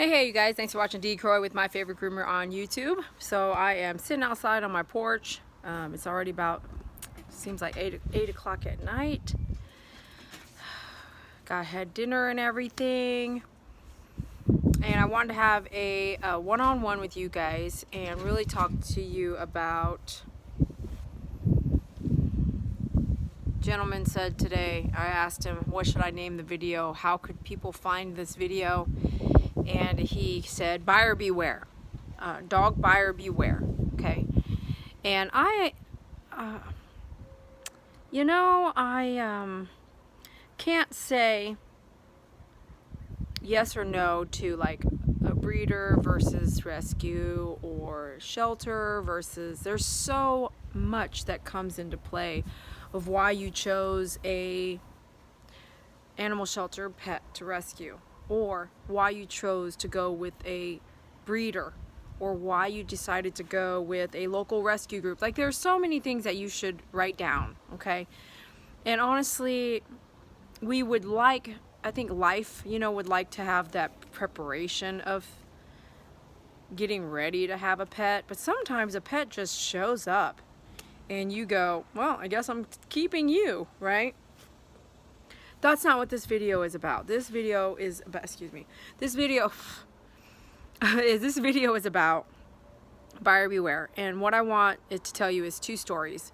Hey you guys, thanks for watching Decoy with My Favorite Groomer on YouTube. So I am sitting outside on my porch. It's already about, seems like 8 o'clock at night. Had dinner and everything. And I wanted to have a one-on-one with you guys and really talk to you about, gentleman said today, I asked him, what should I name the video? How could people find this video? And he said, buyer beware, dog buyer beware. Okay. And I can't say yes or no to like a breeder versus rescue or shelter versus, there's so much that comes into play of why you chose a animal shelter pet to rescue, or why you chose to go with a breeder, or why you decided to go with a local rescue group. Like, there's so many things that you should write down, okay? And honestly, we would like, I think life, would like to have that preparation of getting ready to have a pet, but sometimes a pet just shows up and you go, well, I guess I'm keeping you, right? That's not what this video is about. This video is about, this video is about buyer beware. And what I want it to tell you is two stories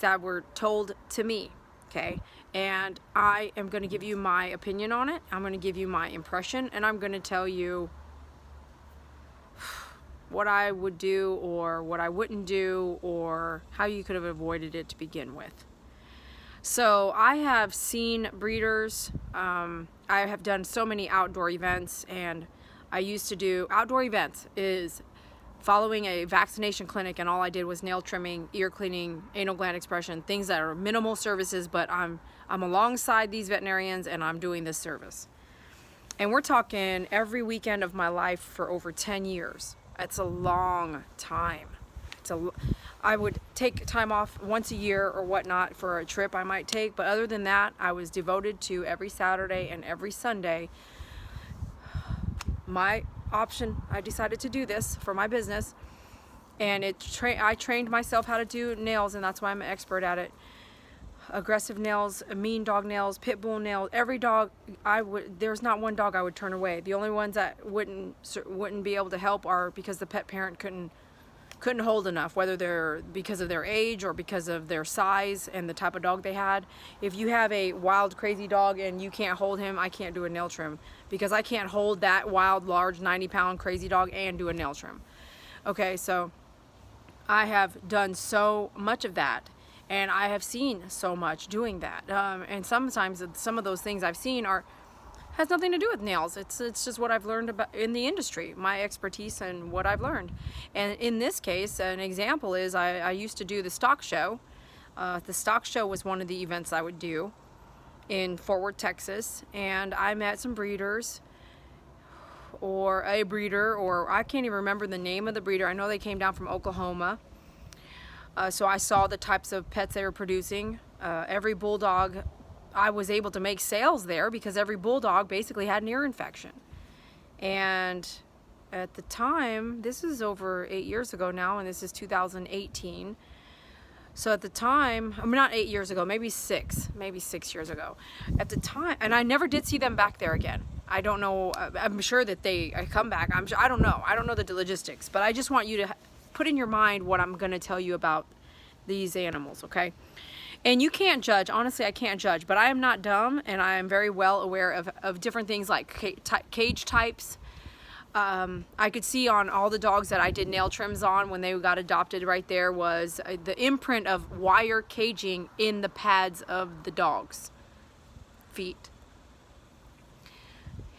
that were told to me, okay? And I am going to give you my opinion on it. I'm going to give you my impression, and I'm going to tell you what I would do or what I wouldn't do, or how you could have avoided it to begin with. So I have seen breeders. I have done so many outdoor events, and I used to do outdoor events is following a vaccination clinic, and all I did was nail trimming, ear cleaning, anal gland expression, things that are minimal services, but I'm alongside these veterinarians and I'm doing this service. And we're talking every weekend of my life for over 10 years. It's a long time. I would take time off once a year or whatnot for a trip I might take, but other than that, I was devoted to every Saturday and every Sunday. My option, I decided to do this for my business, and I trained myself how to do nails, and that's why I'm an expert at it. Aggressive nails, mean dog nails, pit bull nails, every dog there's not one dog I would turn away. The only ones that wouldn't be able to help are because the pet parent couldn't hold enough, whether they're because of their age or because of their size and the type of dog they had. If you have a wild, crazy dog and you can't hold him, I can't do a nail trim, because I can't hold that wild, large, 90-pound crazy dog and do a nail trim. Okay, so I have done so much of that, and I have seen so much doing that. And sometimes some of those things I've seen has nothing to do with nails. It's just what I've learned about in the industry, my expertise and what I've learned. And in this case, an example is I used to do the stock show. The stock show was one of the events I would do in Fort Worth, Texas, and I met some breeders, or a breeder, or I can't even remember the name of the breeder. I know they came down from Oklahoma. So I saw the types of pets they were producing. Every bulldog, I was able to make sales there because every bulldog basically had an ear infection. And at the time, this is over 8 years ago now, and this is 2018. So at the time, I mean, not 8 years ago, maybe 6 years ago. At the time, and I never did see them back there again. I don't know. I'm sure that they come back. I don't know. I don't know the logistics, but I just want you to put in your mind what I'm going to tell you about these animals, okay? And you can't judge. Honestly, I can't judge, but I am not dumb, and I am very well aware of different things like cage types. I could see on all the dogs that I did nail trims on when they got adopted, right there was the imprint of wire caging in the pads of the dog's feet.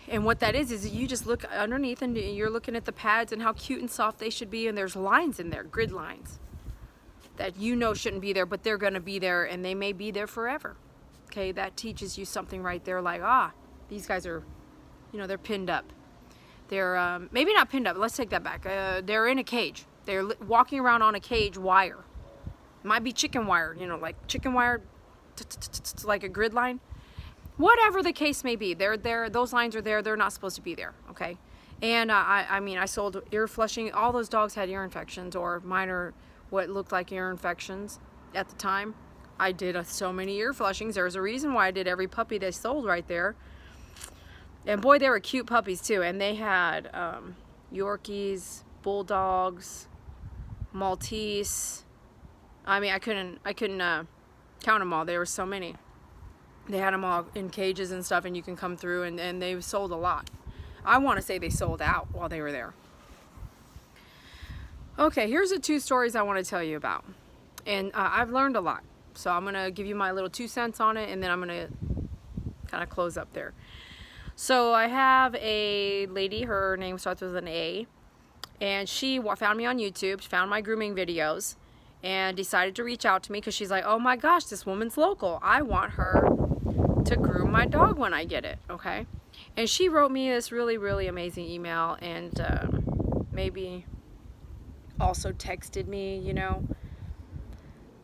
And what that is you just look underneath and you're looking at the pads and how cute and soft they should be, and there's lines in there, grid lines, that shouldn't be there, but they're going to be there, and they may be there forever. Okay, that teaches you something right there, like, these guys are, they're pinned up. They're maybe not pinned up, let's take that back. They're in a cage. They're walking around on a cage wire. It might be chicken wire, like chicken wire, like a grid line. Whatever the case may be, those lines are there. They're not supposed to be there, okay? And I mean, I sold ear flushing. All those dogs had ear infections or minor, what looked like ear infections at the time. I did so many ear flushings. There's a reason why I did every puppy they sold right there. And boy, they were cute puppies too. And they had Yorkies, Bulldogs, Maltese. I mean, I couldn't count them all. There were so many. They had them all in cages and stuff, and you can come through, and they sold a lot. I want to say they sold out while they were there. Okay, here's the 2 stories I want to tell you about. And I've learned a lot. So I'm going to give you my little 2 cents on it, and then I'm going to kind of close up there. So I have a lady, her name starts with an A, and she found me on YouTube, found my grooming videos, and decided to reach out to me because she's like, oh my gosh, this woman's local. I want her to groom my dog when I get it, okay? And she wrote me this really, really amazing email, and maybe also texted me, you know,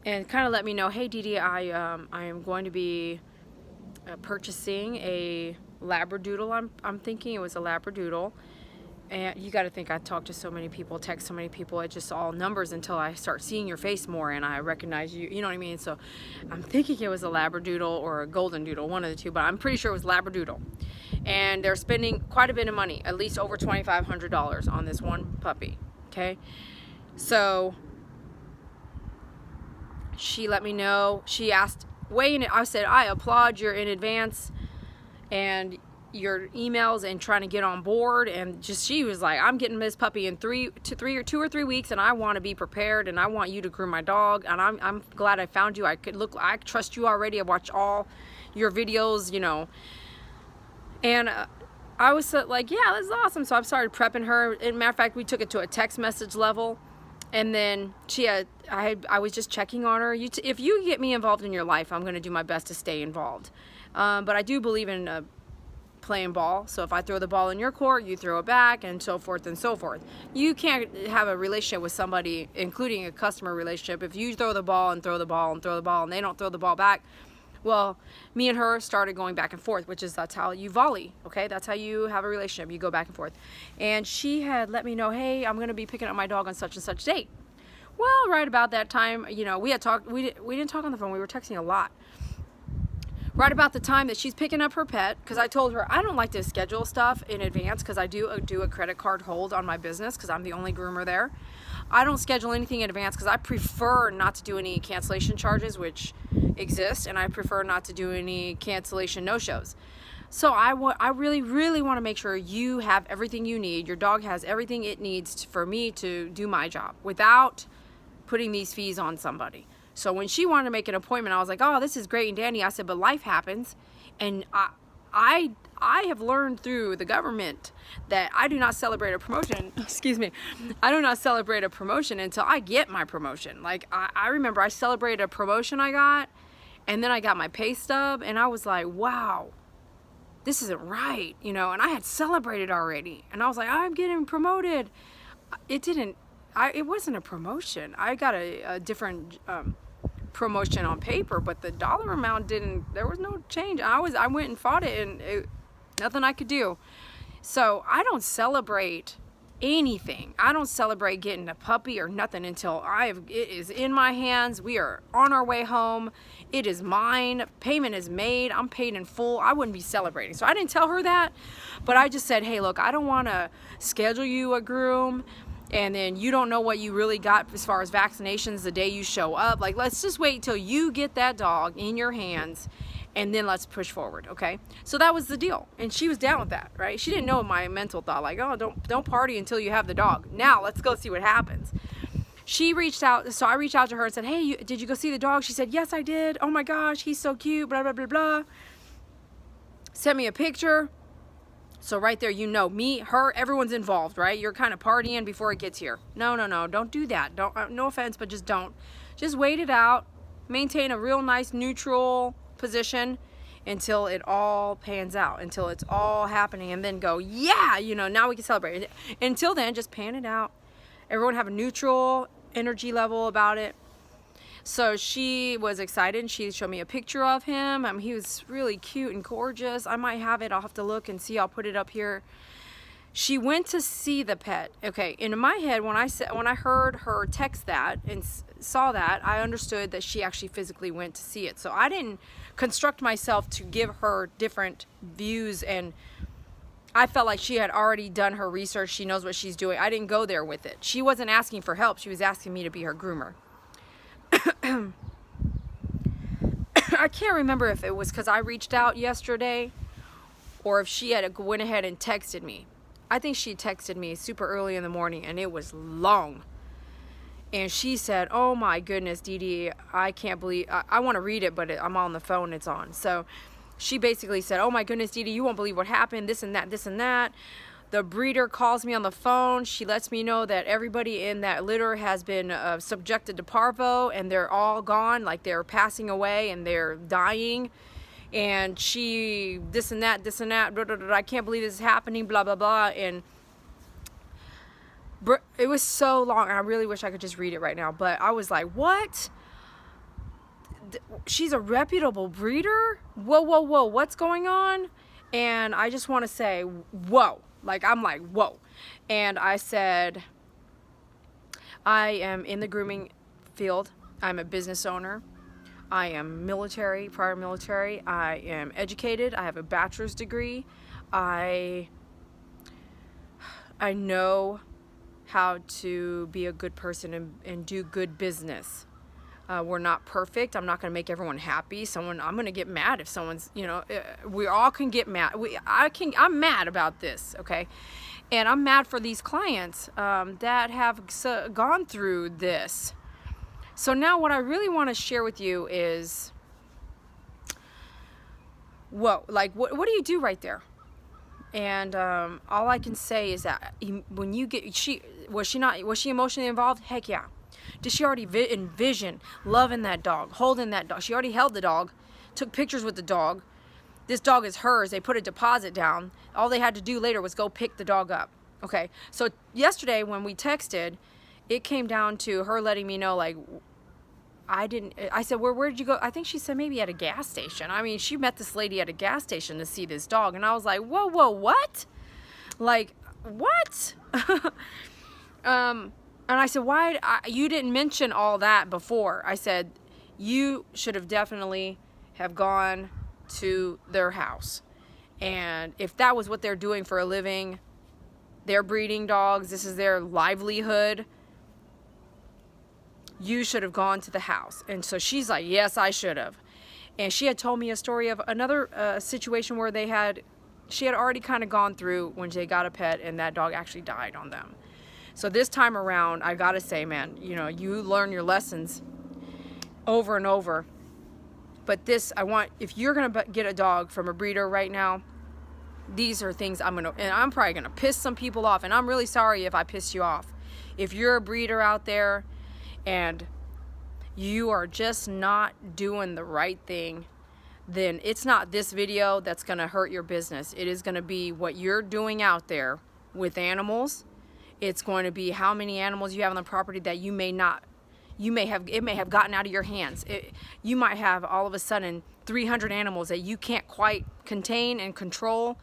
and kind of let me know, hey Dee Dee, I am going to be purchasing a Labradoodle. I'm thinking it was a Labradoodle. And you got to think, I talk to so many people, text so many people, it's just all numbers until I start seeing your face more and I recognize you, you know what I mean? So I'm thinking it was a Labradoodle or a Golden Doodle, one of the two, but I'm pretty sure it was Labradoodle. And they're spending quite a bit of money, at least over $2,500 on this one puppy, okay? So she let me know, she asked, I said, I applaud your in advance and your emails and trying to get on board, and she was like, I'm getting this puppy in 2 or 3 weeks, and I want to be prepared, and I want you to groom my dog, and I'm glad I found you. I trust you already. I watch all your videos, you know. And I was like, yeah, this is awesome. So I started prepping her. As a matter of fact, we took it to a text message level, and then I was just checking on her. If you get me involved in your life, I'm going to do my best to stay involved. But I do believe in playing ball. So if I throw the ball in your court, you throw it back, and so forth and so forth. You can't have a relationship with somebody, including a customer relationship, if you throw the ball and throw the ball and throw the ball and they don't throw the ball back. Well, me and her started going back and forth, that's how you volley, okay? That's how you have a relationship. You go back and forth. And she had let me know, hey, I'm going to be picking up my dog on such and such date. Well, right about that time, you know, we had talked, we didn't talk on the phone. We were texting a lot. Right about the time that she's picking up her pet, because I told her I don't like to schedule stuff in advance because I do a credit card hold on my business because I'm the only groomer there. I don't schedule anything in advance because I prefer not to do any cancellation charges, which exist, and I prefer not to do any cancellation no-shows. So I really, really want to make sure you have everything you need. Your dog has everything it needs for me to do my job without putting these fees on somebody. So when she wanted to make an appointment, I was like, oh, this is great and dandy. I said, but life happens. And I have learned through the government that I do not celebrate a promotion. Excuse me. I do not celebrate a promotion until I get my promotion. Like, I remember I celebrated a promotion I got, and then I got my pay stub, and I was like, wow, this isn't right, you know, and I had celebrated already. And I was like, I'm getting promoted. It wasn't a promotion. I got a different promotion on paper, but the dollar amount there was no change. I went and fought it, and nothing I could do. So I don't celebrate anything. I don't celebrate getting a puppy or nothing until it is in my hands. We are on our way home. It is mine. Payment is made. I'm paid in full. I wouldn't be celebrating. So I didn't tell her that, but I just said, hey, look, I don't want to schedule you a groom and then you don't know what you really got as far as vaccinations the day you show up. Like, let's just wait till you get that dog in your hands, and then let's push forward, okay? So that was the deal, and she was down with that, right? She didn't know my mental thought, like, oh, don't party until you have the dog. Now let's go see what happens. She reached out, so I reached out to her and said, hey, did you go see the dog? She said, yes, I did. Oh my gosh, he's so cute, blah, blah, blah, blah. Sent me a picture. So right there, you know, me, her, everyone's involved, right? You're kind of partying before it gets here. No, don't do that. No offense, but just don't. Just wait it out. Maintain a real nice neutral position until it all pans out, until it's all happening, and then go, yeah, you know, now we can celebrate. Until then, just pan it out. Everyone have a neutral energy level about it. So she was excited and she showed me a picture of him. He was really cute and gorgeous. I might have it. I'll have to look and see. I'll put it up here. She went to see the pet. Okay, in my head, when I heard her text that and saw that, I understood that she actually physically went to see it. So I didn't construct myself to give her different views, and I felt like she had already done her research. She knows what she's doing. I didn't go there with it. She wasn't asking for help. She was asking me to be her groomer. I can't remember if it was because I reached out yesterday or if she had went ahead and texted me. I think she texted me super early in the morning, and it was long. And she said, "Oh my goodness, Dee Dee, I can't believe, I want to read it, but I'm on the phone, it's on." So she basically said, "Oh my goodness, Dee Dee, you won't believe what happened, this and that, this and that. The breeder calls me on the phone. She lets me know that everybody in that litter has been subjected to parvo, and they're all gone, like they're passing away and they're dying. And she, this and that, blah, blah, blah, I can't believe this is happening, blah, blah, blah." And it was so long, and I really wish I could just read it right now, but I was like, what? She's a reputable breeder? Whoa, whoa, whoa, what's going on? And I just want to say, whoa. Like, I'm like, whoa. And I said, I am in the grooming field. I'm a business owner. I am military, prior military. I am educated. I have a bachelor's degree. I know how to be a good person and do good business. We're not perfect. I'm not going to make everyone happy. I'm going to get mad if someone's, we all can get mad. I'm mad about this, okay? And I'm mad for these clients that have gone through this. So now what I really want to share with you is, whoa, like what do you do right there? And all I can say is that when you get, was she emotionally involved? Heck yeah. Did she already envision loving that dog, holding that dog? She already held the dog, took pictures with the dog. This dog is hers. They put a deposit down. All they had to do later was go pick the dog up. Okay, so yesterday when we texted, it came down to her letting me know, like, I said, where did you go? I think she said maybe at a gas station. I mean, she met this lady at a gas station to see this dog. And I was like, whoa, what? Like, what? And I said, you didn't mention all that before. I said, you should have definitely have gone to their house. And if that was what they're doing for a living, they're breeding dogs, this is their livelihood, you should have gone to the house. And so she's like, yes, I should have. And she had told me a story of another situation where she had already kind of gone through when they got a pet and that dog actually died on them. So this time around, I gotta say, man, you learn your lessons over and over. But if you're gonna get a dog from a breeder right now, these are things and I'm probably gonna piss some people off, and I'm really sorry if I pissed you off. If you're a breeder out there and you are just not doing the right thing, then it's not this video that's gonna hurt your business. It is gonna be what you're doing out there with animals. It's going to be how many animals you have on the property that it may have gotten out of your hands. You might have all of a sudden 300 animals that you can't quite contain and control,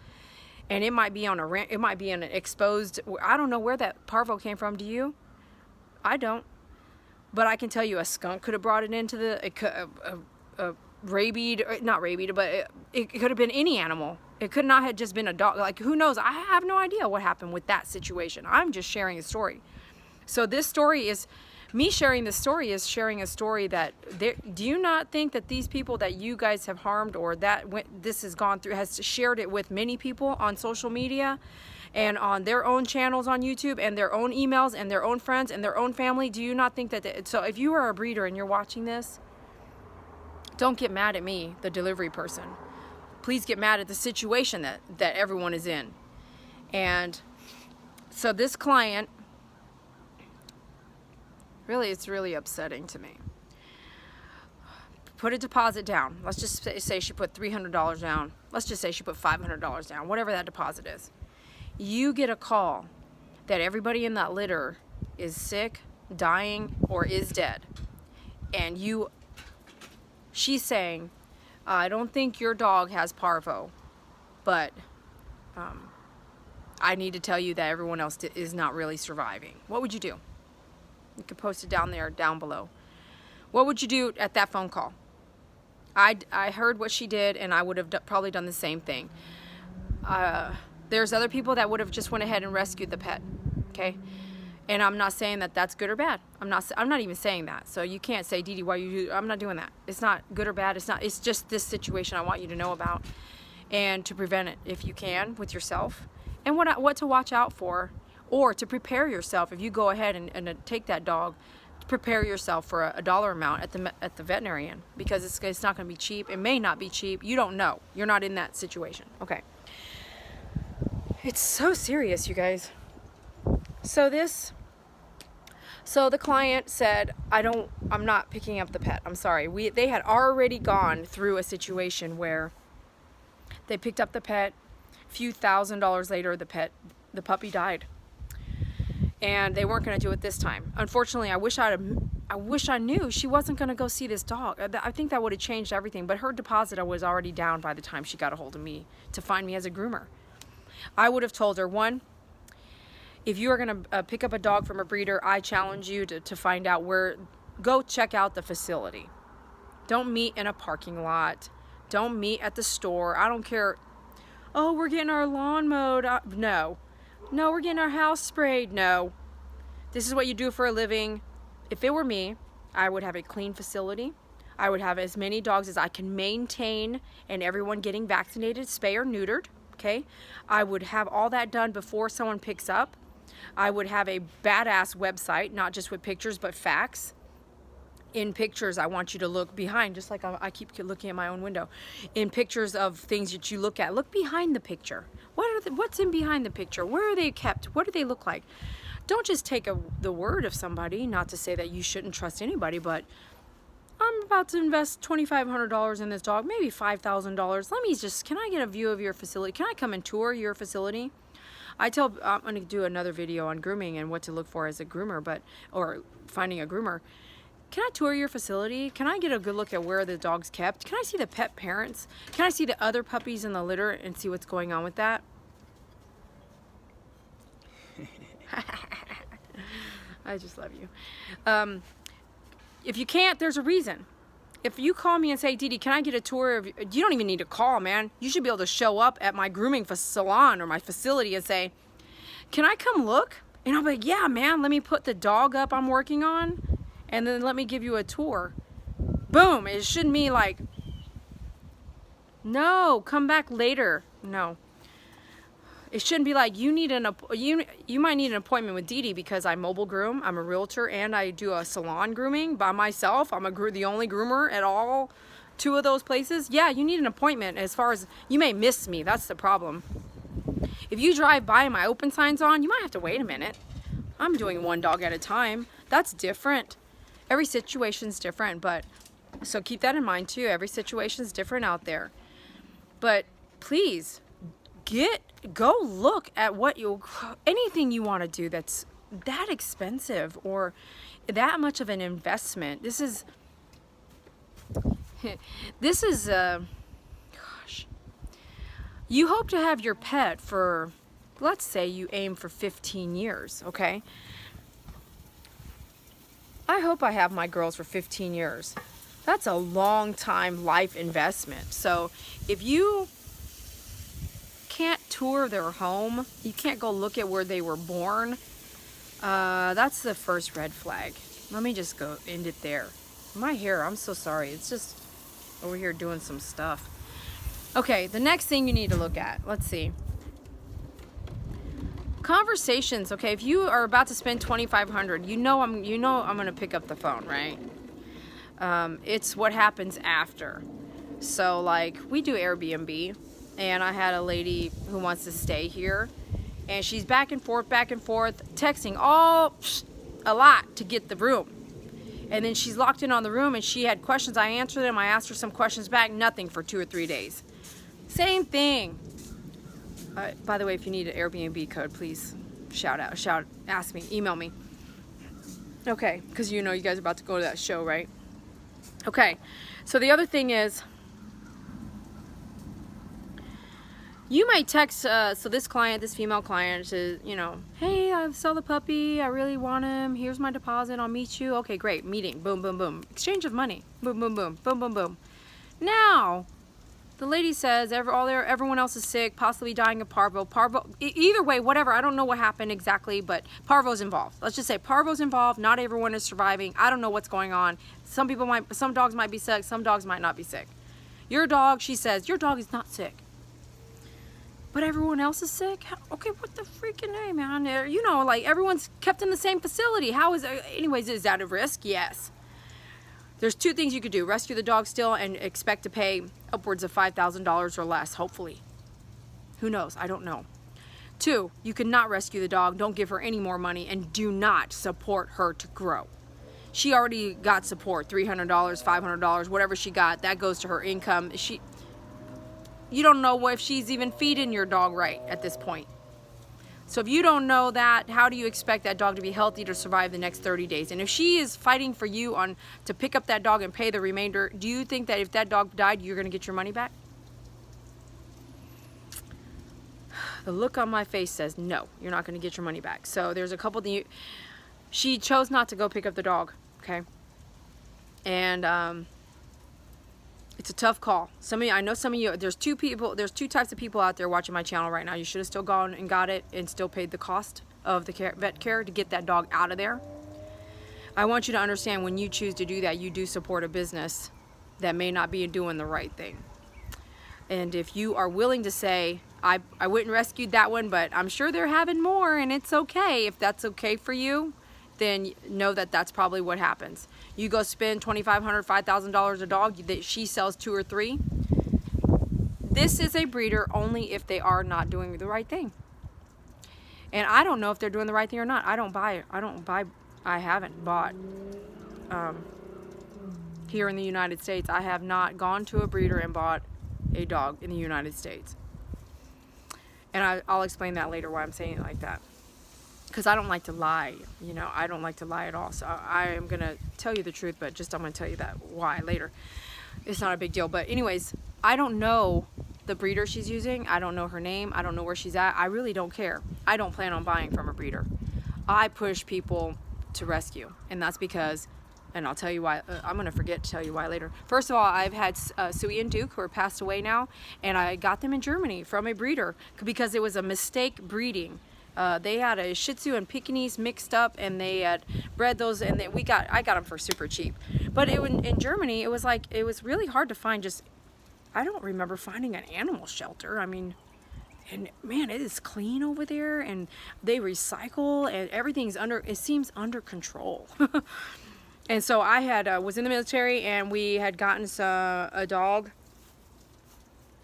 and it might be in an exposed. I don't know where that parvo came from. Do you? I don't. But I can tell you, a skunk could have brought it into not rabied, but it could have been any animal. It could not have just been a dog. Like, who knows? I have no idea what happened with that situation. I'm just sharing a story. So this story is, me sharing this story is sharing a story that, do you not think that these people that you guys have harmed, or that this has gone through, has shared it with many people on social media and on their own channels on YouTube and their own emails and their own friends and their own family? Do you not think that, so if you are a breeder and you're watching this, don't get mad at me, the delivery person. Please get mad at the situation that everyone is in. And so this client, it's really upsetting to me. Put a deposit down. Let's just say she put $300 down. Let's just say she put $500 down, whatever that deposit is. You get a call that everybody in that litter is sick, dying, or is dead. and she's saying, I don't think your dog has parvo, but I need to tell you that everyone else is not really surviving. What would you do? You could post it down below. What would you do at that phone call? I heard what she did, and I would have probably done the same thing. There's other people that would have just went ahead and rescued the pet, okay? And I'm not saying that that's good or bad. I'm not even saying that. So you can't say, Dee Dee, why you do? I'm not doing that. It's not good or bad. It's just this situation I want you to know about, and to prevent it if you can with yourself, and what to watch out for, or to prepare yourself if you go ahead and take that dog. Prepare yourself for a dollar amount at the veterinarian, because it's not going to be cheap. It may not be cheap. You don't know. You're not in that situation. Okay. It's so serious, you guys. So the client said, I'm not picking up the pet. I'm sorry. They had already gone through a situation where they picked up the pet. A few $1,000s later, the puppy died. And they weren't going to do it this time. Unfortunately, I wish I knew she wasn't going to go see this dog. I think that would have changed everything. But her deposit was already down by the time she got a hold of me to find me as a groomer. I would have told her, one, if you are going to pick up a dog from a breeder, I challenge you to find out go check out the facility. Don't meet in a parking lot. Don't meet at the store. I don't care. Oh, we're getting our lawn mowed. No. No, we're getting our house sprayed. No. This is what you do for a living. If it were me, I would have a clean facility. I would have as many dogs as I can maintain, and everyone getting vaccinated, spay or neutered, okay? I would have all that done before someone picks up. I would have a badass website, not just with pictures, but facts. In pictures, I want you to look behind, just like I keep looking at my own window. In pictures of things that you look at, look behind the picture. What's in behind the picture? Where are they kept? What do they look like? Don't just take the word of somebody, not to say that you shouldn't trust anybody, but I'm about to invest $2,500 in this dog, maybe $5,000. Can I get a view of your facility? Can I come and tour your facility? I'm going to do another video on grooming and what to look for as a groomer, or finding a groomer. Can I tour your facility? Can I get a good look at where the dog's kept? Can I see the pet parents? Can I see the other puppies in the litter and see what's going on with that? I just love you. If you can't, there's a reason. If you call me and say, Dee Dee, can I get a tour of, you don't even need to call, man. You should be able to show up at my grooming salon or my facility and say, can I come look? And I'll be like, yeah, man, let me put the dog up I'm working on, and then let me give you a tour. Boom. It shouldn't be like, no, come back later. No. It shouldn't be like, you might need an appointment with Dee Dee because I mobile groom, I'm a realtor, and I do a salon grooming by myself. I'm the only groomer at all 2 of those places. Yeah, you need an appointment. As far as, you may miss me. That's the problem. If you drive by and my open sign's on, you might have to wait a minute. I'm doing 1 dog at a time. That's different. Every situation's different, so keep that in mind too. Every situation's different out there. But please, go look at anything you want to do that's that expensive or that much of an investment. This is gosh. You hope to have your pet for, let's say you aim for 15 years, okay? I hope I have my girls for 15 years. That's a long time life investment. So if you can't tour their home, you can't go look at where they were born, that's the first red flag. Let me just go end it there. My hair, I'm so sorry. It's just over here doing some stuff. Okay, the next thing you need to look at. Let's see. Conversations. Okay, if you are about to spend $2,500, you know I'm going to pick up the phone, right? It's what happens after. So like, we do Airbnb, and I had a lady who wants to stay here, and she's back and forth, texting a lot to get the room. And then she's locked in on the room, and she had questions. I answered them. I asked her some questions back. Nothing for 2 or 3 days. Same thing. By the way, if you need an Airbnb code, please ask me, email me. Okay, because you guys are about to go to that show, right? Okay, so the other thing is, you might text, so this client, this female client says, you know, hey, I saw the puppy, I really want him, here's my deposit, I'll meet you. Okay, great, meeting, boom, boom, boom. Exchange of money, boom, boom, boom, boom, boom, boom. Now, the lady says everyone else is sick, possibly dying of parvo. Either way, whatever, I don't know what happened exactly, but parvo's involved. Let's just say parvo's involved, not everyone is surviving. I don't know what's going on. Some dogs might be sick, some dogs might not be sick. Your dog, she says, your dog is not sick. But everyone else is sick? Okay, what the freaking name, man? You know, like, everyone's kept in the same facility. How is it? Anyways, is that a risk? Yes. There's two things you could do. Rescue the dog still and expect to pay upwards of $5,000 or less, hopefully. Who knows? I don't know. Two, you cannot rescue the dog. Don't give her any more money, and do not support her to grow. She already got support, $300, $500, whatever she got, that goes to her income. You don't know if she's even feeding your dog right at this point. So if you don't know that, how do you expect that dog to be healthy to survive the next 30 days? And if she is fighting for you to pick up that dog and pay the remainder, do you think that if that dog died, you're going to get your money back? The look on my face says, no, you're not going to get your money back. So there's a couple things. She chose not to go pick up the dog, okay? And it's a tough call. I know some of you, there's two types of people out there watching my channel right now. You should have still gone and got it and still paid the cost of the vet care to get that dog out of there. I want you to understand, when you choose to do that, you do support a business that may not be doing the right thing. And if you are willing to say, I went and rescued that one, but I'm sure they're having more and it's okay, if that's okay for you, then know that that's probably what happens. You go spend $2,500, $5,000 a dog that she sells 2 or 3. This is a breeder only if they are not doing the right thing. And I don't know if they're doing the right thing or not. I haven't bought here in the United States. I have not gone to a breeder and bought a dog in the United States. And I'll explain that later why I'm saying it like that. Because I don't like to lie, you know, I don't like to lie at all. So I am going to tell you the truth, but I'm going to tell you that why later. It's not a big deal. But anyways, I don't know the breeder she's using. I don't know her name. I don't know where she's at. I really don't care. I don't plan on buying from a breeder. I push people to rescue. And that's because, and I'll tell you why, I'm going to forget to tell you why later. First of all, I've had Suey and Duke, who are passed away now, and I got them in Germany from a breeder because it was a mistake breeding. They had a Shih Tzu and Pekingese mixed up, and they had bred those, and I got them for super cheap. But in Germany, it was really hard to find. I don't remember finding an animal shelter. I mean, and man, it is clean over there, and they recycle, and everything's it seems under control. And so I was in the military, and we had gotten a dog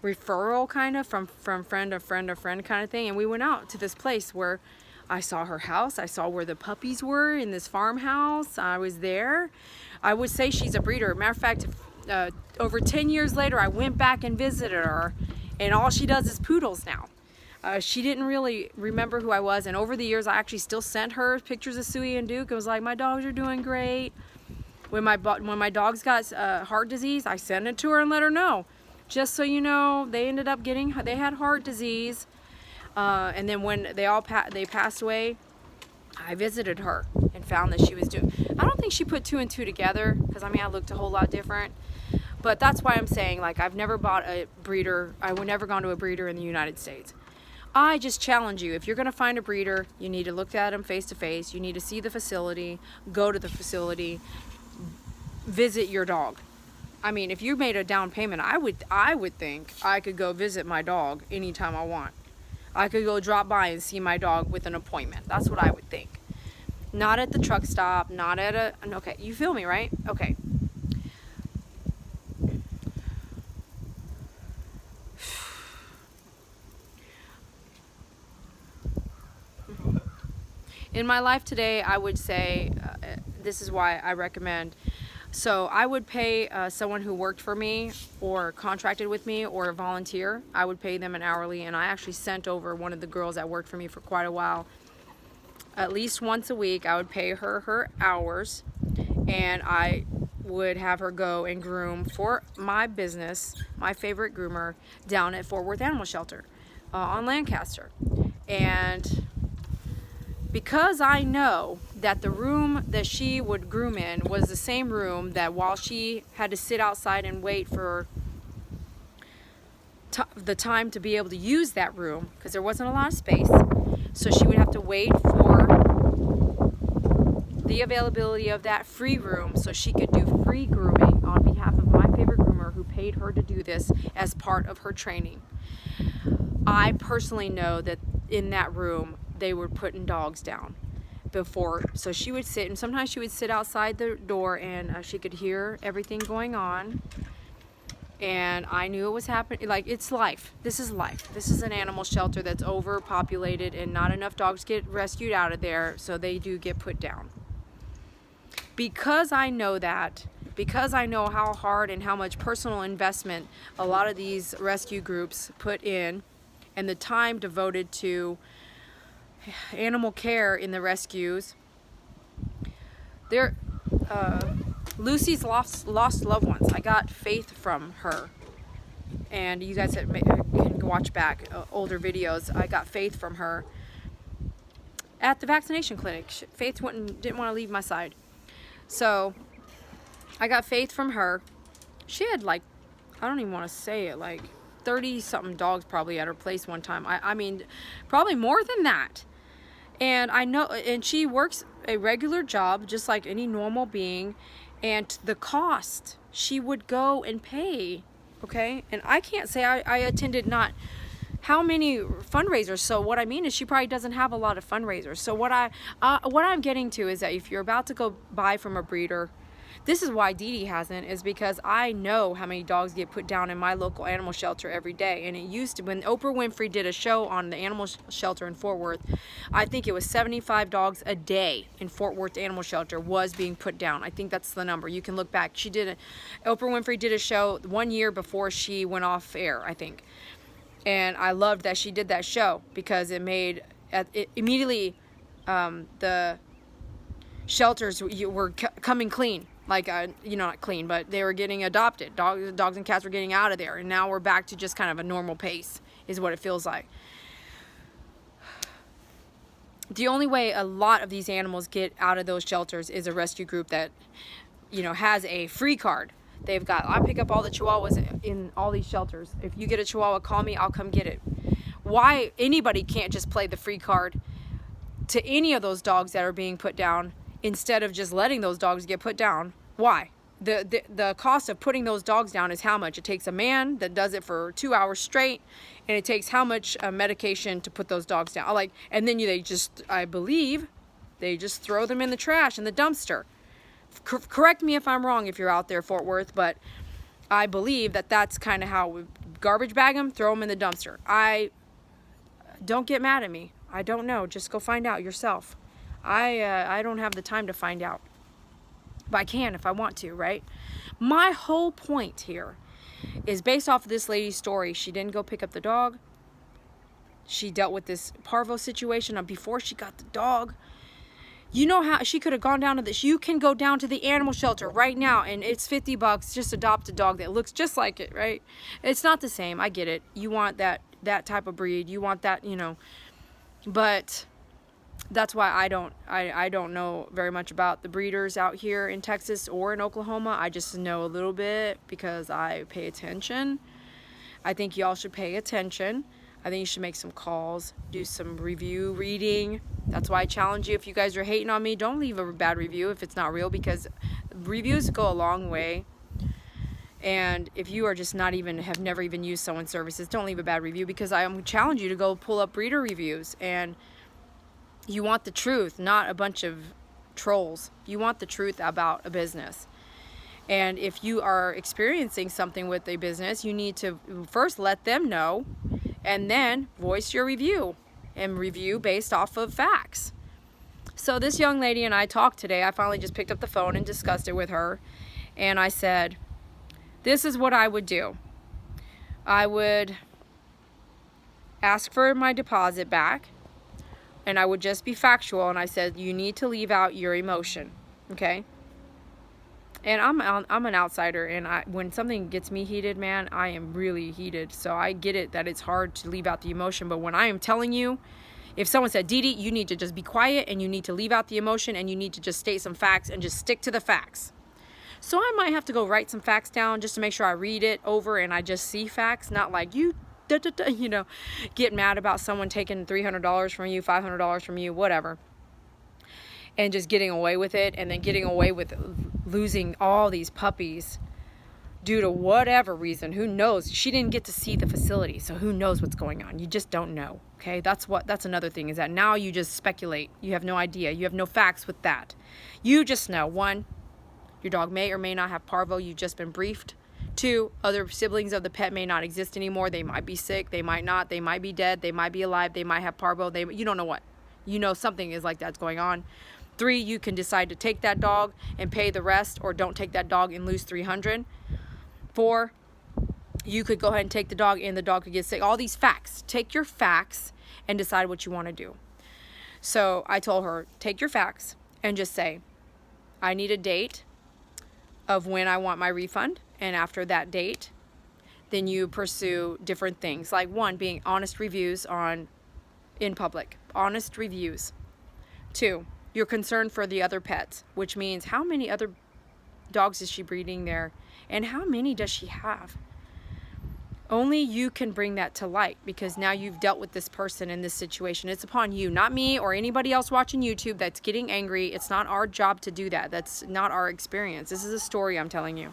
referral kind of from friend of friend of friend kind of thing, and we went out to this place where I saw her house. I saw where the puppies were in this farmhouse. I was there. I would say she's a breeder. Matter of fact, over 10 years later, I went back and visited her, and all she does is poodles now. She didn't really remember who I was, and over the years, I actually still sent her pictures of Suey and Duke. It was like, my dogs are doing great. When my dogs got heart disease, I sent it to her and let her know. Just so you know, they ended up they had heart disease, and then when they passed away, I visited her and found that she was I don't think she put 2 and 2 together, because I mean, I looked a whole lot different. But that's why I'm saying, like, I've never bought a breeder. I would never gone to a breeder in the United States. I just challenge you, if you're going to find a breeder, you need to look at them face to face. You need to see the facility, go to the facility, visit your dog. I mean, if you made a down payment, I would think I could go visit my dog anytime I want. I could go drop by and see my dog with an appointment. That's what I would think. Not at the truck stop, not at okay, you feel me, right? Okay. In my life today, I would say, this is why I recommend. So I would pay someone who worked for me or contracted with me or a volunteer. I would pay them an hourly, and I actually sent over one of the girls that worked for me for quite a while. At least once a week, I would pay her hours, and would have her go and groom for my business, my favorite groomer, down at Fort Worth Animal Shelter on Lancaster. And because I know that the room that she would groom in was the same room that while she had to sit outside and wait for the time to be able to use that room, because there wasn't a lot of space, so she would have to wait for the availability of that free room so she could do free grooming on behalf of my favorite groomer who paid her to do this as part of her training. I personally know that in that room they were putting dogs down before, so she would sit, and sometimes she would sit outside the door and she could hear everything going on, and I knew it was happening. Like, it's life. This is life. This is an animal shelter that's overpopulated and not enough dogs get rescued out of there, so they do get put down. Because I know that, because I know how hard and how much personal investment a lot of these rescue groups put in, and the time devoted to animal care in the rescues, Lucy's lost loved ones. I got Faith from her, and you guys can watch back older videos. I got Faith from her at the vaccination clinic. Faith didn't want to leave my side, so I got Faith from her. She had, like, I don't even want to say it, like 30 something dogs probably at her place one time. I mean, probably more than that. And I know, and she works a regular job just like any normal being, and the cost she would go and pay, okay? And I can't say I attended not how many fundraisers. So what I mean is she probably doesn't have a lot of fundraisers. So what I'm getting to is that if you're about to go buy from a breeder, this is why Dee Dee hasn't, is because I know how many dogs get put down in my local animal shelter every day. And it used to, when Oprah Winfrey did a show on the animal shelter in Fort Worth, I think it was 75 dogs a day in Fort Worth Animal Shelter was being put down. I think that's the number. You can look back. Oprah Winfrey did a show 1 year before she went off air, I think. And I loved that she did that show because it made, immediately the shelters were coming clean. Like, not clean, but they were getting adopted. Dogs and cats were getting out of there. And now we're back to just kind of a normal pace, is what it feels like. The only way a lot of these animals get out of those shelters is a rescue group that, has a free card. They've got, I pick up all the Chihuahuas in all these shelters. If you get a Chihuahua, call me, I'll come get it. Why anybody can't just play the free card to any of those dogs that are being put down instead of just letting those dogs get put down? Why? The cost of putting those dogs down is how much? It takes a man that does it for 2 hours straight, and it takes how much medication to put those dogs down? I believe, they just throw them in the trash, in the dumpster. Correct me if I'm wrong if you're out there, Fort Worth, but I believe that that's kind of how we garbage bag them, throw them in the dumpster. Don't get mad at me. I don't know. Just go find out yourself. I don't have the time to find out. But I can if I want to, right? My whole point here is based off of this lady's story. She didn't go pick up the dog. She dealt with this parvo situation before she got the dog. You know how she could have gone down to this. You can go down to the animal shelter right now, and it's $50. Just adopt a dog that looks just like it, right? It's not the same. I get it. You want that type of breed. You want that, But that's why I don't know very much about the breeders out here in Texas or in Oklahoma. I just know a little bit because I pay attention. I think y'all should pay attention. I think you should make some calls, do some review reading. That's why I challenge you. If you guys are hating on me, don't leave a bad review if it's not real, because reviews go a long way. And if you are just have never even used someone's services, don't leave a bad review, because I challenge you to go pull up breeder reviews. And you want the truth, not a bunch of trolls. You want the truth about a business. And if you are experiencing something with a business, you need to first let them know, and then voice your review, and review based off of facts. So this young lady and I talked today. I finally just picked up the phone and discussed it with her. And I said, this is what I would do. I would ask for my deposit back, and I would just be factual. And I said, you need to leave out your emotion, okay? And I'm an outsider, and when something gets me heated, man, I am really heated. So I get it that it's hard to leave out the emotion. But when I am telling you, if someone said, Dee Dee, you need to just be quiet and you need to leave out the emotion and you need to just state some facts and just stick to the facts. So I might have to go write some facts down just to make sure I read it over and I just see facts, not like you, you know, get mad about someone taking $300 from you, $500 from you, whatever, and just getting away with it, and then getting away with losing all these puppies due to whatever reason. Who knows? She didn't get to see the facility, so who knows what's going on? You just don't know. Okay, that's another thing, is that now you just speculate. You have no idea. You have no facts with that. You just know, one, your dog may or may not have parvo. You've just been briefed. Two, other siblings of the pet may not exist anymore. They might be sick. They might not. They might be dead. They might be alive. They might have parvo. You don't know what. You know something is like that's going on. Three, you can decide to take that dog and pay the rest, or don't take that dog and lose $300. Four, you could go ahead and take the dog and the dog could get sick. All these facts. Take your facts and decide what you want to do. So I told her, take your facts and just say, I need a date of when I want my refund. And after that date, then you pursue different things. Like one, being honest reviews in public. Honest reviews. Two, you're concerned for the other pets, which means how many other dogs is she breeding there? And how many does she have? Only you can bring that to light, because now you've dealt with this person in this situation. It's upon you, not me or anybody else watching YouTube that's getting angry. It's not our job to do that. That's not our experience. This is a story I'm telling you.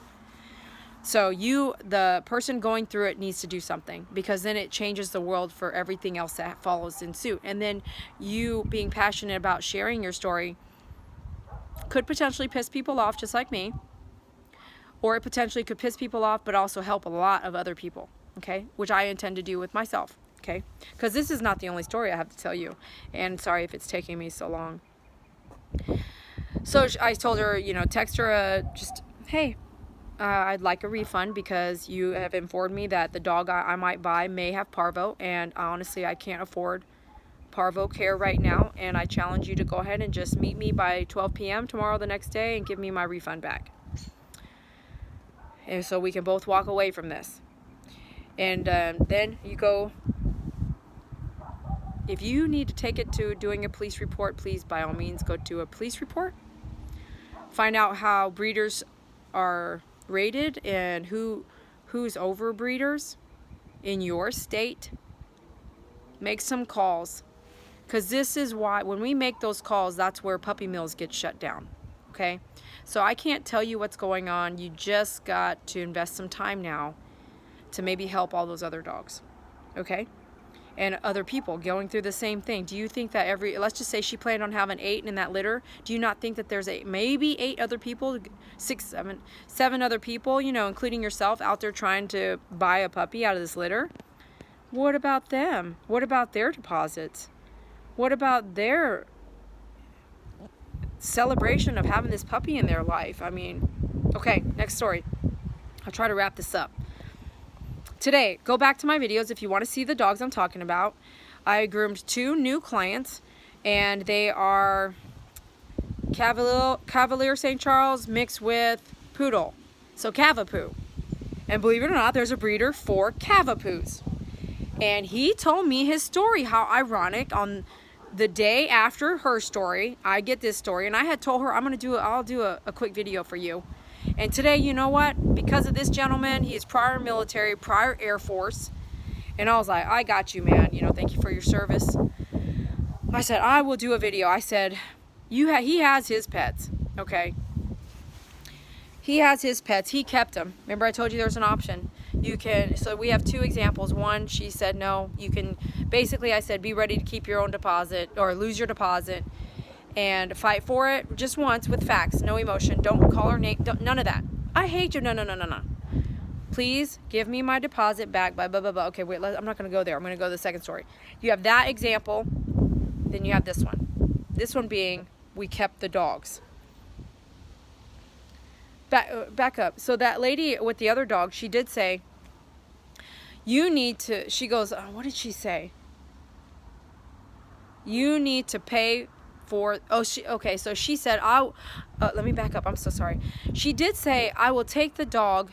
So the person going through it, needs to do something, because then it changes the world for everything else that follows in suit. And then you being passionate about sharing your story could potentially piss people off, just like me. Or it potentially could piss people off, but also help a lot of other people, okay? Which I intend to do with myself, okay? Because this is not the only story I have to tell you. And sorry if it's taking me so long. So I told her, text her just, hey, I'd like a refund because you have informed me that the dog I might buy may have parvo, and honestly, I can't afford parvo care right now, and I challenge you to go ahead and just meet me by 12 p.m. tomorrow, the next day, and give me my refund back. And so we can both walk away from this. And then you go, if you need to take it to doing a police report, please, by all means, go to a police report. Find out how breeders are rated and who's over breeders in your state. Make some calls, because this is why when we make those calls, that's where puppy mills get shut down. Okay, so I can't tell you what's going on. You just got to invest some time now to maybe help all those other dogs, okay, and other people going through the same thing. Do you think that let's just say she planned on having 8 in that litter, do you not think that there's maybe 8 other people, 6, 7 other people, including yourself, out there trying to buy a puppy out of this litter? What about them? What about their deposits? What about their celebration of having this puppy in their life? I mean, okay, next story. I'll try to wrap this up. Today, go back to my videos if you want to see the dogs I'm talking about. I groomed 2 new clients, and they are Cavalier St. Charles mixed with Poodle, so Cavapoo. And believe it or not, there's a breeder for Cavapoos. And he told me his story. How ironic, on the day after her story, I get this story, and I had told her I'll do a quick video for you. And today, you know what? Because of this gentleman, he is prior military, prior Air Force, and I was like, I got you, man. Thank you for your service. I said, I will do a video. I said, he has his pets, okay? He has his pets. He kept them. Remember I told you there's an option. So we have 2 examples. One, she said, no, you can, basically I said, be ready to keep your own deposit or lose your deposit and fight for it just once with facts, no emotion. Don't call her name, none of that. I hate you, no. Please give me my deposit back, blah, blah, blah, blah. Okay, wait, I'm not going to go there. I'm going to go to the second story. You have that example, then you have this one. This one being, we kept the dogs. Back up. So that lady with the other dog, she did say, she goes, what did she say? You need to pay for, so she said, let me back up. I'm so sorry. She did say, I will take the dog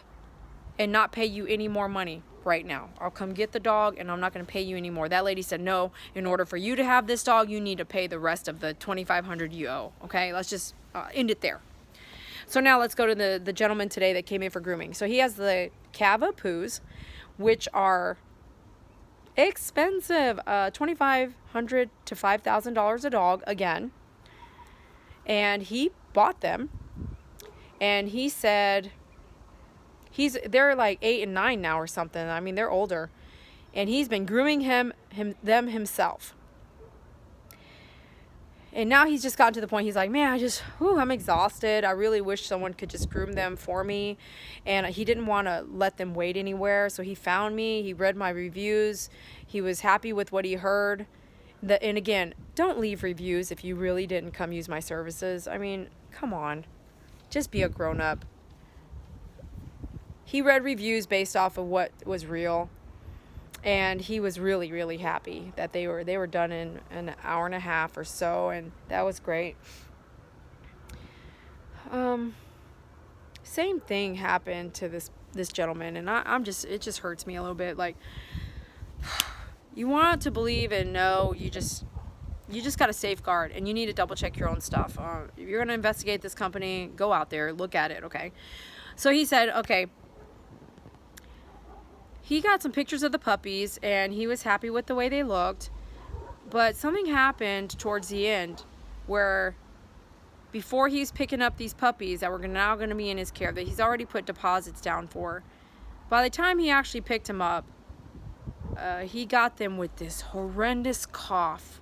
and not pay you any more money right now. I'll come get the dog and I'm not going to pay you anymore. That lady said, no, in order for you to have this dog, you need to pay the rest of the $2,500 you owe. Okay, let's just end it there. So now let's go to the gentleman today that came in for grooming. So he has the Cavapoos, which are expensive, $2,500 to $5,000 a dog again. And he bought them, and he said they're like 8 and 9 now or something. I mean, they're older, and he's been grooming them himself. And now he's just gotten to the point, he's like, man, I'm exhausted. I really wish someone could just groom them for me. And he didn't want to let them wait anywhere. So he found me. He read my reviews. He was happy with what he heard. And again, don't leave reviews if you really didn't come use my services. I mean, come on. Just be a grown-up. He read reviews based off of what was real. And he was really, really happy that they were done in an hour and a half or so, and that was great. Same thing happened to this gentleman, and it just hurts me a little bit. Like, you want to believe and know, you just got to safeguard, and you need to double check your own stuff. If you're going to investigate this company, go out there, look at it, okay? So he said, okay. He got some pictures of the puppies, and he was happy with the way they looked. But something happened towards the end where before he's picking up these puppies that were now going to be in his care, that he's already put deposits down for, by the time he actually picked them up, he got them with this horrendous cough.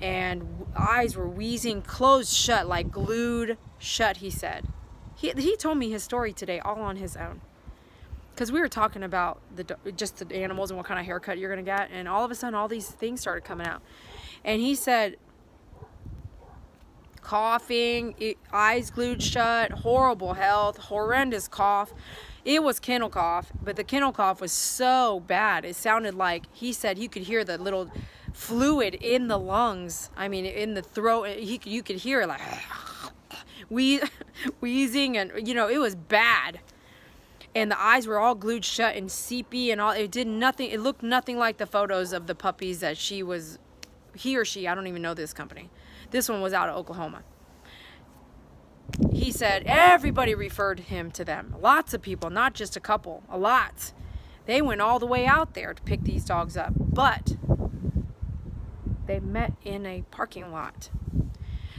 And eyes were wheezing, closed shut, like glued shut, he said. He told me his story today all on his own. Because we were talking about just the animals and what kind of haircut you're going to get. And all of a sudden, all these things started coming out. And he said, coughing, eyes glued shut, horrible health, horrendous cough. It was kennel cough, but the kennel cough was so bad. It sounded like, he said you could hear the little fluid in the lungs. I mean, in the throat. You could hear it like wheezing, and, it was bad. And the eyes were all glued shut and seepy and all. It did nothing. It looked nothing like the photos of the puppies that he or she, I don't even know this company. This one was out of Oklahoma. He said everybody referred him to them. Lots of people, not just a couple, a lot. They went all the way out there to pick these dogs up. But they met in a parking lot.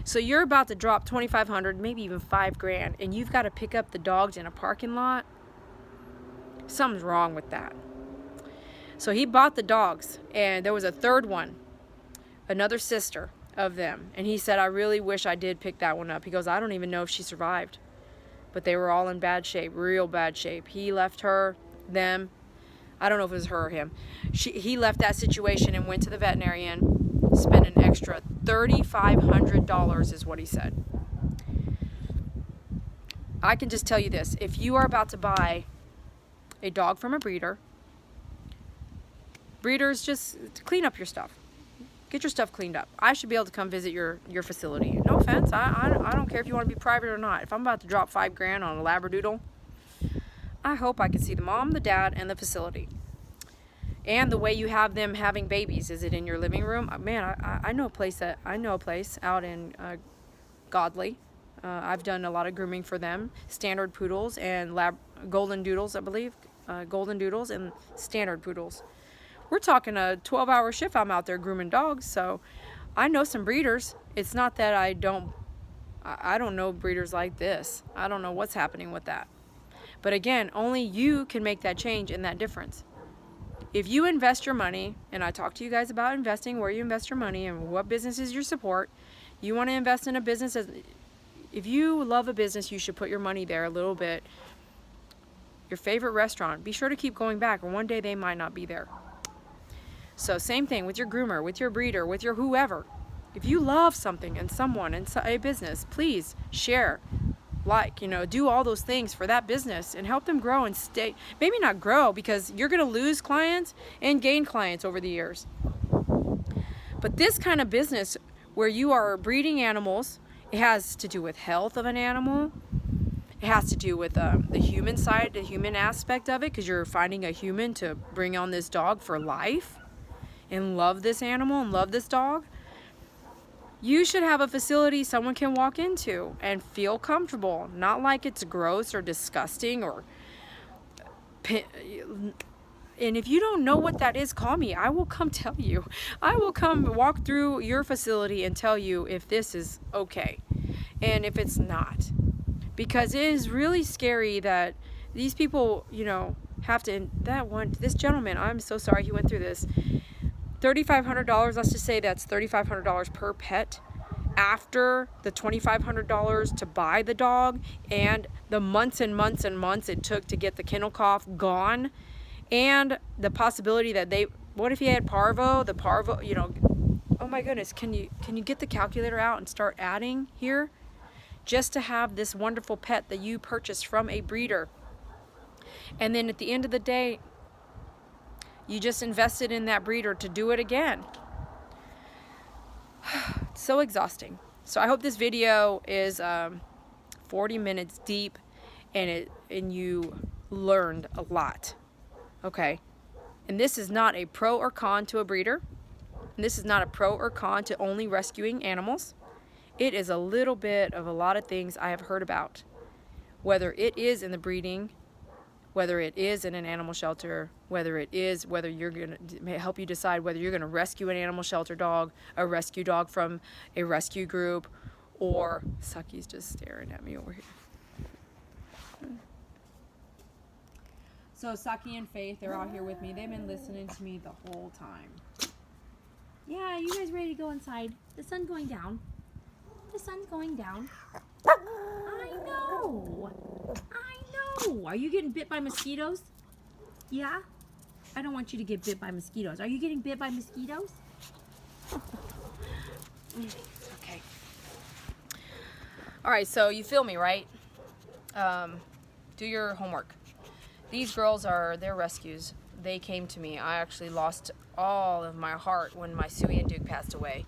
So you're about to drop $2,500, maybe even $5,000, and you've got to pick up the dogs in a parking lot. Something's wrong with that. So he bought the dogs, and there was a third one, another sister of them. And he said, I really wish I did pick that one up. He goes, I don't even know if she survived. But they were all in bad shape, real bad shape. He left them. I don't know if it was her or him. He left that situation and went to the veterinarian, spent an extra $3,500 is what he said. I can just tell you this. If you are about to buy a dog from a breeders, just clean up your stuff. Get your stuff cleaned up. I should be able to come visit your facility. No offense. I don't care if you want to be private or not. If I'm about to drop $5,000 on a Labradoodle, I hope I can see the mom, the dad, and the facility. And the way you have them having babies. Is it in your living room? Man, I know a place out in Godley. I've done a lot of grooming for them. Standard poodles and golden doodles, I believe. Golden doodles and standard poodles. We're talking a 12-hour shift. I'm out there grooming dogs, so I know some breeders. It's not that I don't know breeders like this. I don't know what's happening with that. But again, only you can make that change and that difference. If you invest your money, and I talk to you guys about investing, where you invest your money and what businesses you support, you want to invest in a business. If you love a business, you should put your money there a little bit. Your favorite restaurant, be sure to keep going back, or one day they might not be there. So same thing with your groomer, with your breeder, with your whoever. If you love something and someone and a business, please share, do all those things for that business and help them grow and stay. Maybe not grow, because you're going to lose clients and gain clients over the years. But this kind of business where you are breeding animals. It has to do with health of an animal. It has to do with the human side, the human aspect of it, because you're finding a human to bring on this dog for life and love this animal and love this dog. You should have a facility someone can walk into and feel comfortable, not like it's gross or disgusting or... And if you don't know what that is, call me. I will come tell you. I will come walk through your facility and tell you if this is okay and if it's not. Because it is really scary that these people, you know, have to... This gentleman, I'm so sorry he went through this. $3,500, let's just say that's $3,500 per pet. After the $2,500 to buy the dog and the months and months and months it took to get the kennel cough gone, and the possibility that what if he had parvo, the parvo, you know, oh my goodness, can you get the calculator out and start adding here just to have this wonderful pet that you purchased from a breeder, and then at the end of the day you just invested in that breeder to do it again. It's so exhausting. So I hope this video is 40 minutes deep and you learned a lot. Okay, and this is not a pro or con to a breeder. And this is not a pro or con to only rescuing animals. It is a little bit of a lot of things I have heard about. Whether it is in the breeding, whether it is in an animal shelter, whether you're going to help you decide whether you're going to rescue an animal shelter dog, a rescue dog from a rescue group, or... Sucky's just staring at me over here. So Saki and Faith, they're out here with me. They've been listening to me the whole time. Yeah, you guys ready to go inside? The sun's going down. The sun's going down. I know. Are you getting bit by mosquitoes? Yeah? I don't want you to get bit by mosquitoes. Are you getting bit by mosquitoes? Okay. All right, so you feel me, right? Do your homework. These girls they're rescues. They came to me. I actually lost all of my heart when my Suey and Duke passed away.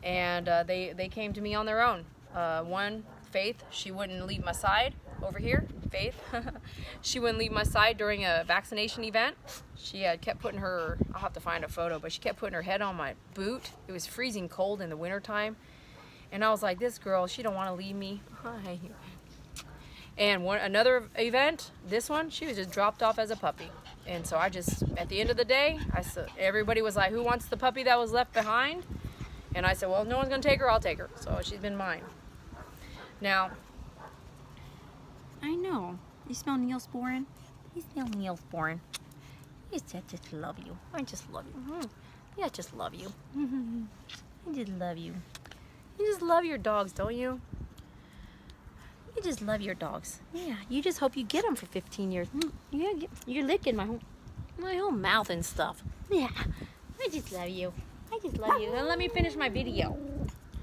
And they came to me on their own. One, Faith, she wouldn't leave my side over here. Faith, she wouldn't leave my side during a vaccination event. She had kept putting her, I'll have to find a photo, but she kept putting her head on my boot. It was freezing cold in the wintertime. And I was like, this girl, she don't want to leave me. And another event, this one, she was just dropped off as a puppy. And so I just, at the end of the day, everybody was like, who wants the puppy that was left behind? And I said, well, if no one's going to take her, I'll take her. So she's been mine. Now, I know. You smell Neosporin? You smell Neosporin. I just love you. I just love you. Yeah, I just love you. I just love you. You just love your dogs, don't you? You just love your dogs. Yeah, you just hope you get them for 15 years. Yeah, you're licking my whole mouth and stuff. Yeah, I just love you. I just love you. Now let me finish my video.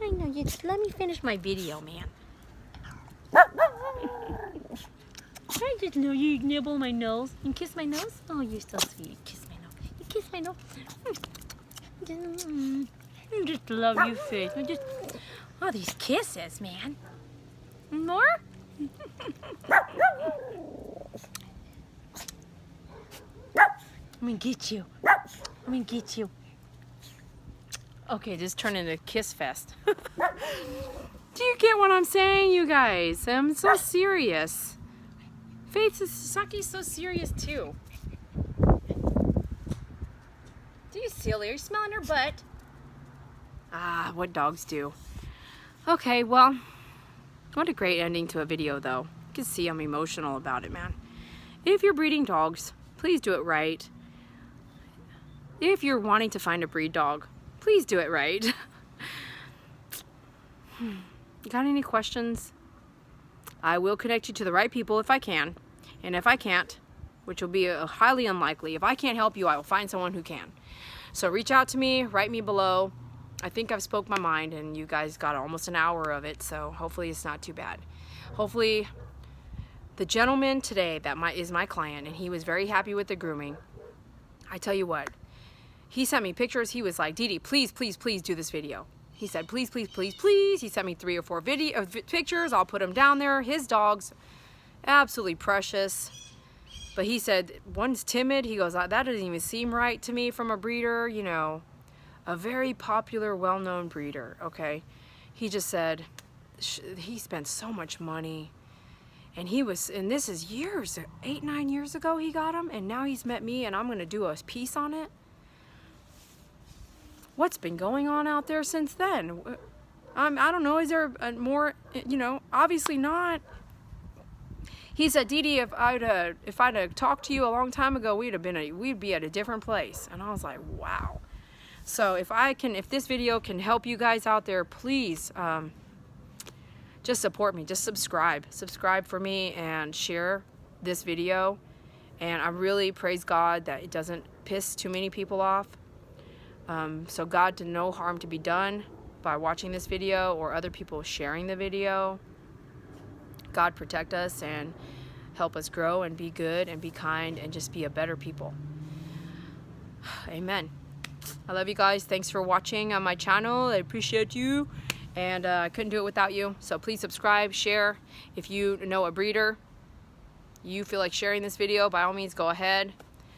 I know, you just let me finish my video, man. I just know you nibble my nose and kiss my nose. Oh, you're so sweet. You kiss my nose. You kiss my nose. I just love you, Faith. Oh, these kisses, man. More? I'm gonna get you. I'm gonna get you. Okay, just turn into a kiss fest. Do you get what I'm saying, you guys? I'm so serious. Saki's so serious too. Do you silly? Are you smelling her butt? Ah, what dogs do. Okay, well, what a great ending to a video though. You can see I'm emotional about it, man. If you're breeding dogs, please do it right. If you're wanting to find a breed dog, please do it right. You got any questions? I will connect you to the right people if I can. And if I can't, which will be highly unlikely, if I can't help you, I will find someone who can. So reach out to me, write me below. I think I've spoke my mind and you guys got almost an hour of it, so hopefully it's not too bad. Hopefully the gentleman today that is my client, and he was very happy with the grooming. I tell you what, he sent me pictures. He was like, Dee Dee, please, please, please do this video. He said, please, please, please, please. He sent me 3 or 4 pictures. I'll put them down there. His dog's absolutely precious. But he said, one's timid. He goes, that doesn't even seem right to me from a breeder, you know, a very popular, well-known breeder, okay? He just said, he spent so much money. And this is years, 8, 9 years ago he got him. And now he's met me and I'm going to do a piece on it. What's been going on out there since then? I don't know. Is there more, you know, obviously not. He said, Dee Dee, if I'd talked to you a long time ago, we'd be at a different place. And I was like, wow. So if this video can help you guys out there, please, just support me. Just subscribe for me and share this video. And I really praise God that it doesn't piss too many people off. So God, to no harm to be done by watching this video or other people sharing the video. God protect us and help us grow and be good and be kind and just be a better people. Amen. I love you guys. Thanks for watching on my channel. I appreciate you. And I couldn't do it without you. So please subscribe, share. If you know a breeder, you feel like sharing this video, by all means go ahead.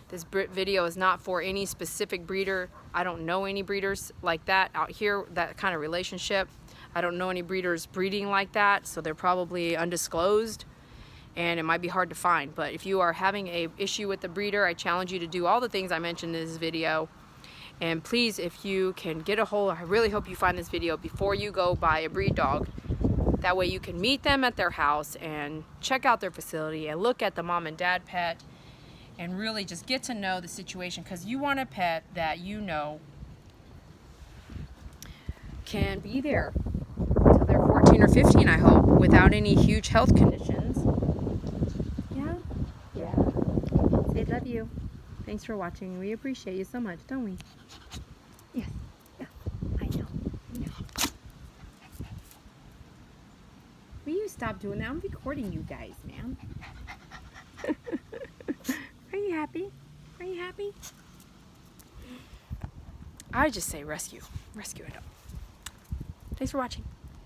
This video is not for any specific breeder. I don't know any breeders like that out here, that kind of relationship. I don't know any breeders breeding like that, so they're probably undisclosed and it might be hard to find. But if you are having an issue with the breeder, I challenge you to do all the things I mentioned in this video. And please, if you can get a hold, I really hope you find this video before you go buy a breed dog. That way you can meet them at their house and check out their facility and look at the mom and dad pet and really just get to know the situation, because you want a pet that you know can be there until they're 14 or 15, I hope, without any huge health conditions. Yeah? Yeah. Say love you. Thanks for watching. We appreciate you so much, don't we? Yes. Yeah. I know. Will you stop doing that? I'm recording you guys, man. Are you happy? Are you happy? I just say rescue. Rescue it up. Thanks for watching.